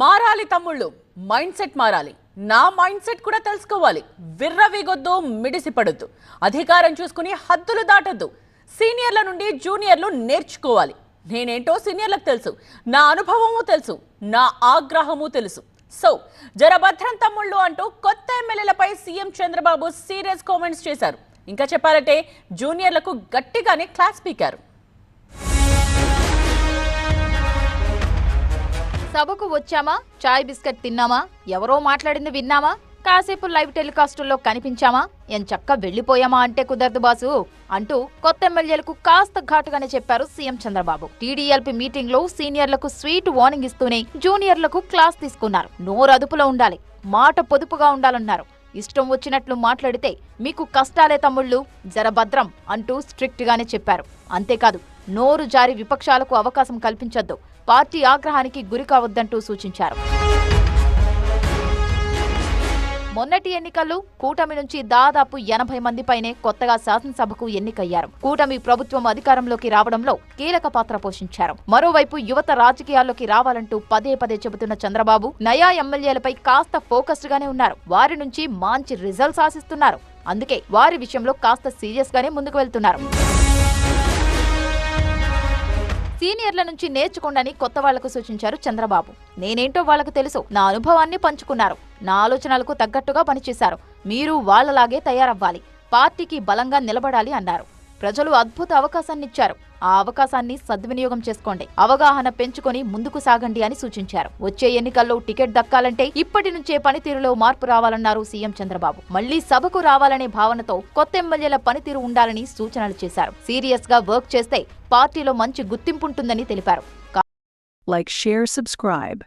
మారాలి తమ్ముళ్ళు, mind set మారాలి. నా మైండ్ సెట్ కూడా తెలుసుకోవాలి. విర్రవీగొద్దు, మిడిసిపడొద్దు. అధికారం చూసుకుని హద్దులు దాటొద్దు. సీనియర్ల నుండి జూనియర్లు నేర్చుకోవాలి. నేనేంటో సీనియర్లకు తెలుసు, నా అనుభవము తెలుసు, నా ఆగ్రహము తెలుసు. సో జరభద్రం తమ్ముళ్ళు అంటూ కొత్త ఎమ్మెల్యేలపై సీఎం చంద్రబాబు సీరియస్ కామెంట్స్ చేశారు. ఇంకా చెప్పాలంటే జూనియర్లకు గట్టిగానే క్లాస్ పీకారు. సభకు వచ్చామా, చాయ్ బిస్కెట్ తిన్నామా, ఎవరో మాట్లాడింది విన్నామా, కాసేపు లైవ్ టెలికాస్టుల్లో కనిపించామా, ఎంచక్క వెళ్లిపోయామా అంటే కుదరదు బాసు అంటూ కొత్త ఎమ్మెల్యేలకు కాస్త ఘాటుగానే చెప్పారు సీఎం చంద్రబాబు. టీడీఎల్పీ మీటింగ్ లో సీనియర్లకు స్వీట్ వార్నింగ్ ఇస్తూనే జూనియర్లకు క్లాస్ తీసుకున్నారు. నోరు అదుపులో ఉండాలి, మాట పొదుపుగా ఉండాలన్నారు. ఇష్టం వచ్చినట్లు మాట్లాడితే మీకు కష్టాలే తమ్ముళ్ళు, జరభద్రం అంటూ స్ట్రిక్ట్ గానే చెప్పారు. అంతేకాదు, నోరు జారి విపక్షాలకు అవకాశం కల్పించొద్దు, పార్టీ ఆగ్రహానికి గురి కావద్దంటూ సూచించారు. మొన్నటి ఎన్నికల్లో కూటమి నుంచి దాదాపు 80 మంది పైనే కొత్తగా శాసనసభకు ఎన్నికయ్యారు. కూటమి ప్రభుత్వం అధికారంలోకి రావడంలో కీలక పాత్ర పోషించారు. మరోవైపు యువత రాజకీయాల్లోకి రావాలంటూ పదే పదే చెబుతున్న చంద్రబాబు నయా ఎమ్మెల్యేలపై కాస్త ఫోకస్డ్ గానే ఉన్నారు. వారి నుంచి మంచి రిజల్ట్స్ ఆశిస్తున్నారు. అందుకే వారి విషయంలో కాస్త సీరియస్ గానే ముందుకు వెళ్తున్నారు. సీనియర్ల నుంచి నేర్చుకోండి కొత్త వాళ్లకు సూచించారు చంద్రబాబు. నేనేంటో వాళ్లకు తెలుసు, నా అనుభవాన్ని పంచుకున్నారు, నా ఆలోచనలకు తగ్గట్టుగా పనిచేశారు. మీరు వాళ్లలాగే తయారవ్వాలి, పార్టీకి బలంగా నిలబడాలి అన్నారు. ప్రజలు అద్భుత అవకాశాన్నిచ్చారు, ఆ అవకాశాన్ని సద్వినియోగం చేసుకోండి, అవగాహన పెంచుకొని ముందుకు సాగండి అని సూచించారు. వచ్చే ఎన్నికల్లో టికెట్ దక్కాలంటే ఇప్పటి నుంచే పనితీరులో మార్పు రావాలన్నారు సీఎం చంద్రబాబు. మళ్లీ సభకు రావాలనే భావనతో కొత్త ఎమ్మెల్యేల పనితీరు ఉండాలని సూచనలు చేశారు. సీరియస్ గా వర్క్ చేస్తే పార్టీలో మంచి గుర్తింపు ఉంటుందని తెలిపారు. Like, share, subscribe.